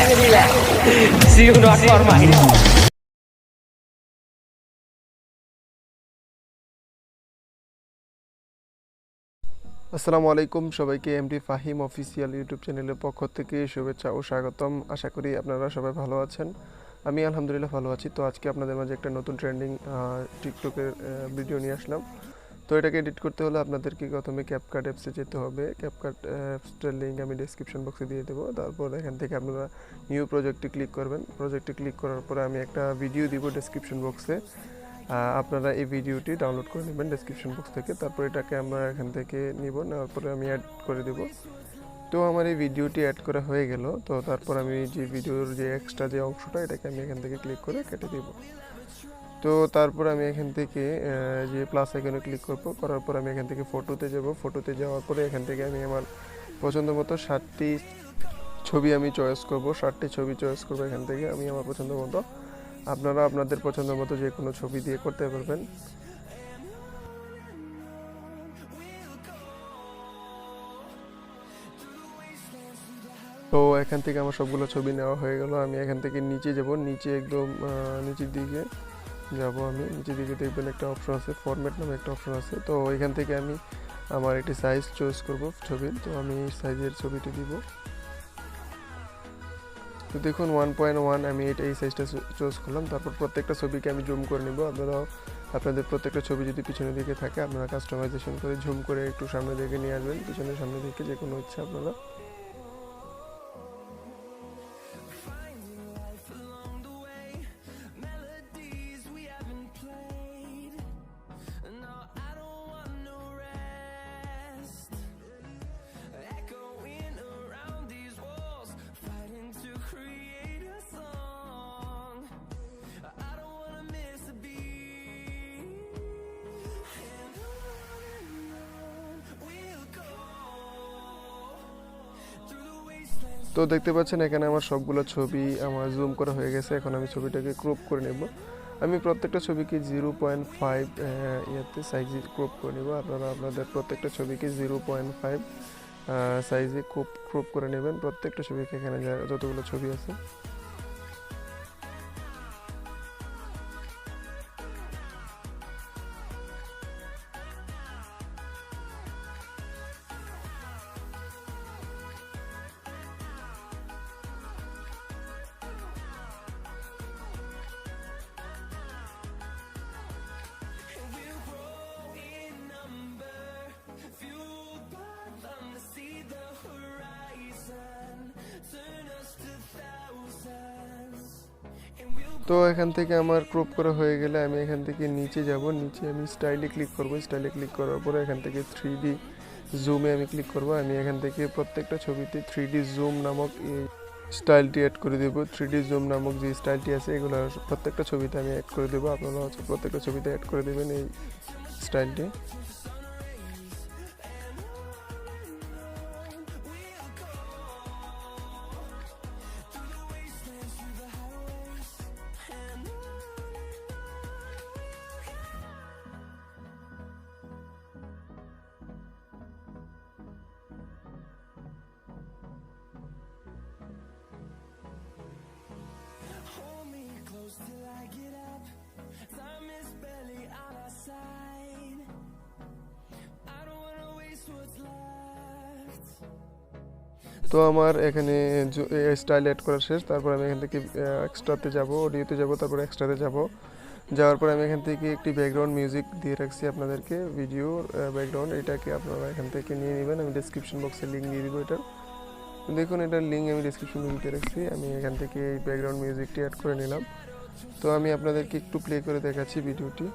See you not for mine. আসসালামু আলাইকুম সবাইকে এমডি ফাহিম অফিসিয়াল ইউটিউব চ্যানেলের পক্ষ থেকে শুভেচ্ছা ও স্বাগতম। আশা করি আপনারা সবাই ভালো আছেন। আমি আলহামদুলিল্লাহ ভালো আছি। তো আজকে আপনাদের মাঝে একটা নতুন ট্রেন্ডিং টিকটকের ভিডিও নিয়ে আসলাম। তো এটাকে এডিট করতে হলে আপনাদেরকে প্রথমে ক্যাপকাট অ্যাপসে যেতে হবে। ক্যাপকাট অ্যাপসটার লিঙ্ক আমি ডেসক্রিপশন বক্সে দিয়ে দেবো। তারপর এখান থেকে আপনারা নিউ প্রজেক্টে ক্লিক করবেন। প্রজেক্টে ক্লিক করার পরে আমি একটা ভিডিও দিব ডেসক্রিপশন বক্সে। আপনারা এই ভিডিওটি ডাউনলোড করে নেবেন ডেসক্রিপশন বক্স থেকে। তারপর এটাকে আমরা এখান থেকে নেওয়ার পরে আমি অ্যাড করে দেব। তো আমার এই ভিডিওটি অ্যাড করা হয়ে গেল। তো তারপর আমি যে ভিডিওর যে এক্সট্রা যে অংশটা এটাকে আমি এখান থেকে ক্লিক করে কেটে দেব। তো তারপর আমি এখান থেকে যে প্লাস আইকনে ক্লিক করার পর আমি এখান থেকে ফটোতে যাব। ফটোতে যাওয়ার পরে এখান থেকে আমি আমার পছন্দ মতো 7টি ছবি আমি চয়েস করব। 7টি ছবি চয়েস করব এখান থেকে আমি আমার পছন্দ মতো। আপনারা আপনাদের পছন্দ মতো যে কোনো ছবি দিয়ে করতে পারবেন। তো এখান থেকে আমার সবগুলো ছবি নেওয়া হয়ে গেল। আমি এখান থেকে নিচে যাব, নিচে একদম নিচের দিকে যাব। আমি নিচের দিকে দেখবেন একটা অপশন আছে, ফরম্যাট নামে একটা অপশন আছে। তো এখান থেকে আমি আমার একটি সাইজ চয়েস করব ছবির। তো আমি এই সাইজের ছবিটি দিব। তো দেখুন 1.1 আমি এই সাইজটা চুজ করলাম। তারপর প্রত্যেকটা ছবিকে আমি জুম করে নেব। আপনাদের প্রত্যেকটা ছবি যদি পিছনের দিকে থাকে আপনারা কাস্টমাইজেশন করে ঝুম করে একটু সামনের দিকে নিয়ে আসবেন, পিছনের সামনে দিকে যে কোনো ইচ্ছা আপনারা। তো দেখতে পাচ্ছেন এখানে আমার সবগুলো ছবি আমার জুম করা হয়ে গেছে। এখন আমি ছবিটাকে ক্রপ করে নেব। আমি প্রত্যেকটা ছবিকে 0.5 ইয়াতে সাইজে ক্রপ করে নেব। আপনারা আপনাদের প্রত্যেকটা ছবিকে 0.5 সাইজে ক্রপ করে নেবেন। প্রত্যেকটা ছবিকে এখানে যতগুলো ছবি আছে। তো এখান থেকে আমার ক্রপ করা হয়ে গেলে আমি এখান থেকে নিচে যাব। নিচে আমি স্টাইলে ক্লিক করব। স্টাইলে ক্লিক করার পরে এখান থেকে 3D জুমে আমি ক্লিক করব। আমি এখান থেকে প্রত্যেকটা ছবিতে 3D জুম নামক এই স্টাইলটি অ্যাড করে দেব। 3D জুম নামক যে স্টাইলটি আছে এগুলো প্রত্যেকটা ছবিতে আমি অ্যাড করে দেবো। আপনারা প্রত্যেকটা ছবিতে অ্যাড করে দেবেন এই স্টাইলটি। তো আমার এখানে স্টাইল অ্যাড করা শেষ। তারপর আমি এখান থেকে এক্সট্রাতে যাব, অডিওতে যাব, তারপর এক্সট্রাতে যাওয়ার পর আমি এখান থেকে একটি ব্যাকগ্রাউন্ড মিউজিক দিয়ে রাখছি আপনাদেরকে, ভিডিওর ব্যাকগ্রাউন্ড। এটাকে আপনারা এখান থেকে নিয়ে নেবেন। আমি ডেসক্রিপশন বক্সে লিঙ্ক দিয়ে দিব এটার। দেখুন এটার লিঙ্ক আমি ডেসক্রিপশন বক্সে রাখছি। আমি এখান থেকে এই ব্যাকগ্রাউন্ড মিউজিকটি অ্যাড করে নিলাম। তো আমি আপনাদেরকে একটু প্লে করে দেখাচ্ছি ভিডিওটি।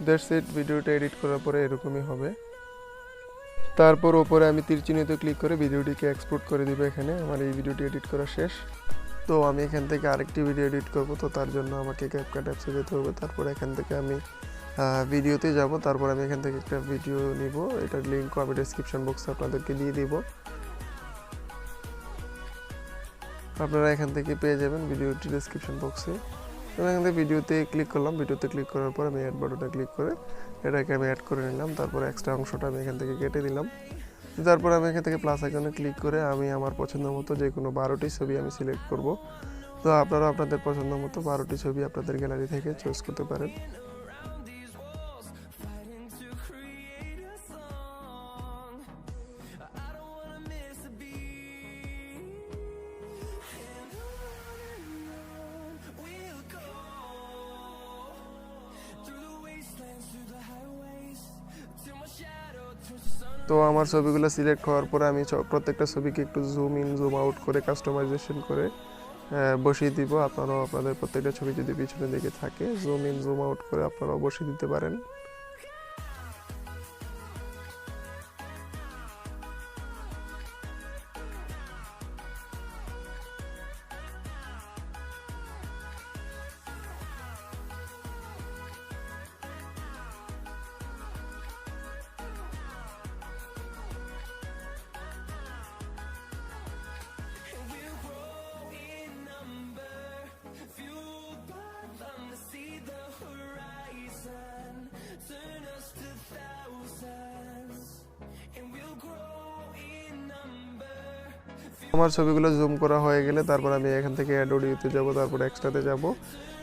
দ্যাটস ইট, ভিডিওটা এডিট করার পরে এরকমই হবে। তারপর ওপরে আমি তীর চিহ্নিতে ক্লিক করে ভিডিওটিকে এক্সপোর্ট করে দিব। এখানে আমার এই ভিডিওটি এডিট করা শেষ। তো আমি এখান থেকে আরেকটি ভিডিও এডিট করব। তো তার জন্য আমাকে ক্যাপকাট অ্যাপসে যেতে হবে। তারপর এখান থেকে আমি ভিডিওতে যাব। তারপর আমি এখান থেকে একটা ভিডিও নিব। এটার লিঙ্কও আমি ডেসক্রিপশন বক্সে আপনাদেরকে দিয়ে দিব। আপনারা এখান থেকে পেয়ে যাবেন ভিডিওটি ডেসক্রিপশন বক্সে। আমি এখান থেকে ভিডিওতে ক্লিক করলাম, ভিডিওতে ক্লিক করার পর আমি অ্যাড বাটনে ক্লিক করে এটাকে আমি অ্যাড করে নিলাম। তারপর এক্সট্রা অংশটা আমি এখান থেকে কেটে দিলাম। তারপর আমি এখান থেকে প্লাস আইকনে ক্লিক করে আমি আমার পছন্দ মতো যে কোনো 12টি ছবি আমি সিলেক্ট করব। তো আপনারা আপনাদের পছন্দ মতো 12টি ছবি আপনাদের গ্যালারি থেকে চুজ করতে পারেন। তো আমার ছবিগুলো সিলেক্ট হওয়ার পরে আমি প্রত্যেকটা ছবিকে একটু জুম ইন জুম আউট করে কাস্টমাইজেশন করে বসিয়ে দিব। আপনারাও আপনাদের প্রত্যেকটা ছবি যদি পিছনের দিকে থাকে জুম ইন জুম আউট করে আপনারাও বসিয়ে দিতে পারেন। আমার ছবিগুলো জুম করা হয়ে গেলে তারপর আমি এখান থেকে অ্যাড অডিওতে যাব, তারপর এক্সট্রাতে যাব।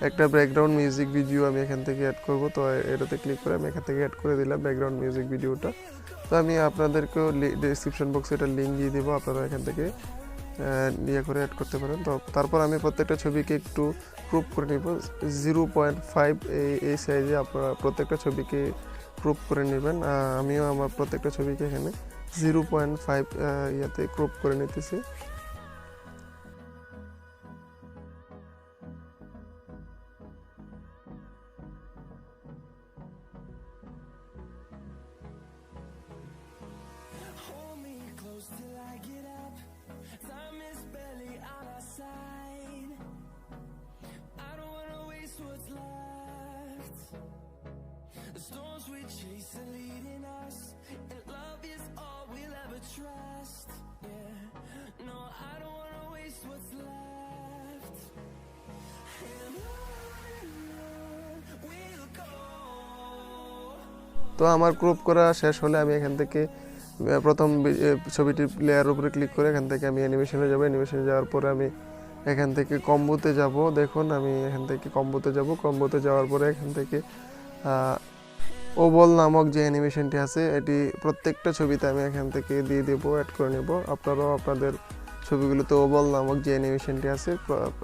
একটা ব্যাকগ্রাউন্ড মিউজিক ভিডিও আমি এখান থেকে অ্যাড করব। তো এটাতে ক্লিক করে আমি এখান থেকে অ্যাড করে দিলাম ব্যাকগ্রাউন্ড মিউজিক ভিডিওটা। তো আমি আপনাদেরকেও ডেসক্রিপশন বক্সে এটা লিঙ্ক দিয়ে দেবো, আপনারা এখান থেকে নিয়ে করে অ্যাড করতে পারেন। তো তারপর আমি প্রত্যেকটা ছবিকে একটু ক্রপ করে নিব 0.5 এই সাইজে। আপনারা প্রত্যেকটা ছবিকে ক্রপ করে নেবেন। আমিও আমার প্রত্যেকটা ছবিকে এখানে 0.5 ইয়াতে ক্রপ করে নিতেছি। তো আমার ক্রপ করা শেষ হলে আমি এখান থেকে প্রথম ছবিটির লেয়ার উপরে ক্লিক করে এখান থেকে আমি অ্যানিমেশনে যাব। অ্যানিমেশনে যাওয়ার পরে আমি এখান থেকে কম্বোতে যাব। দেখুন আমি এখান থেকে কম্বোতে যাব। কম্বোতে যাওয়ার পরে এখান থেকে ওবল নামক যে অ্যানিমেশনটি আছে এটি প্রত্যেকটা ছবিতে আমি এখান থেকে দিয়ে দেবো, অ্যাড করে নেব। আপনারাও আপনাদের ছবিগুলোতে ওবল নামক যে অ্যানিমেশনটি আছে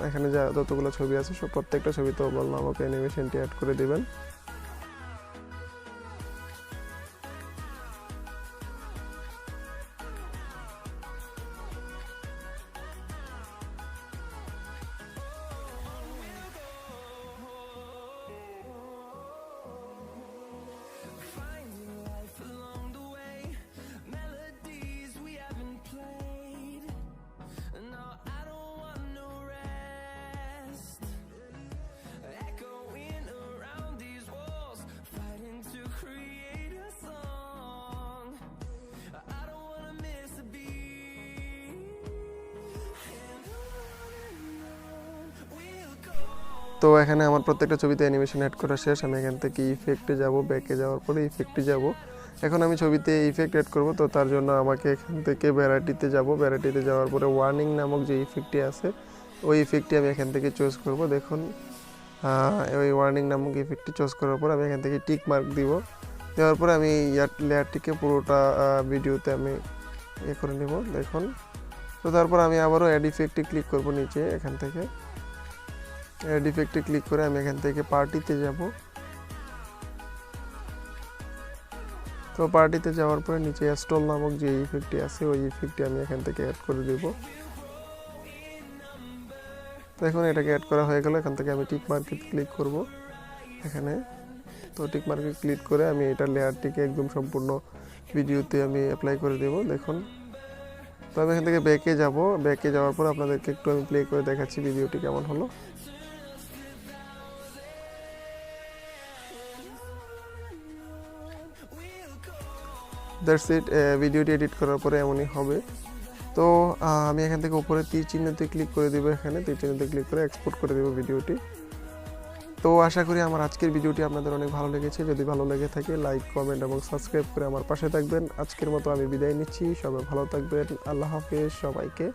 এখানে যতগুলো ছবি আছে সব প্রত্যেকটা ছবিতে ওবল নামক অ্যানিমেশনটি অ্যাড করে দেবেন। তো এখানে আমার প্রত্যেকটা ছবিতে অ্যানিমেশন অ্যাড করা শেষ। আমি এখান থেকে ইফেক্টে যাব, ব্যাকে যাওয়ার পরে ইফেক্টে যাব। এখন আমি ছবিতে ইফেক্ট অ্যাড করব। তো তার জন্য আমাকে এখান থেকে ভ্যারাইটিতে যাব। ভ্যারাইটিতে যাওয়ার পরে ওয়ার্নিং নামক যে ইফেক্টটি আছে ওই ইফেক্টটি আমি এখান থেকে চুজ করব। দেখুন ওই ওয়ার্নিং নামক ইফেক্টটি চুজ করার পর আমি এখান থেকে টিক মার্ক দিব। দেওয়ার পরে আমি লেয়ারটিকে পুরোটা ভিডিওতে আমি করে নেব। দেখুন তো তারপর আমি আবারও অ্যাড ইফেক্টে ক্লিক করব নিচে। এখান থেকে অ্যাড ইফেক্টে ক্লিক করে আমি এখান থেকে পার্টিতে যাব। তো পার্টিতে যাওয়ার পরে নিচে স্টল নামক যে ইফেক্টটি আছে ওই ইফেক্টটি আমি এখান থেকে অ্যাড করে দেব। তো এখন এটাকে অ্যাড করা হয়ে গেল। এখান থেকে আমি টিক মার্কে ক্লিক করব এখানে। তো টিক মার্কে ক্লিক করে আমি এটা লেয়ারটিকে একদম সম্পূর্ণ ভিডিওতে আমি অ্যাপ্লাই করে দেব। দেখুন তো আমি এখান থেকে ব্যাকে যাব। ব্যাকে যাওয়ার পর আপনাদেরকে একটু আমি প্লে করে দেখাচ্ছি ভিডিওটি কেমন হলো। That's it. ভিডিওটি এডিট করার পরে এমনই হবে। তো আমি এখান থেকে উপরে তীর চিহ্নতে ক্লিক করে দেবো। এখানে তীর চিহ্নতে ক্লিক করে এক্সপোর্ট করে দেবো ভিডিওটি। তো আশা করি আমার আজকের ভিডিওটি আপনাদের অনেক ভালো লেগেছে। যদি ভালো লেগে থাকে লাইক, কমেন্ট এবং সাবস্ক্রাইব করে আমার পাশে থাকবেন। আজকের মতো আমি বিদায় নিচ্ছি। সবাই ভালো থাকবেন। আল্লাহ হাফেজ সবাইকে।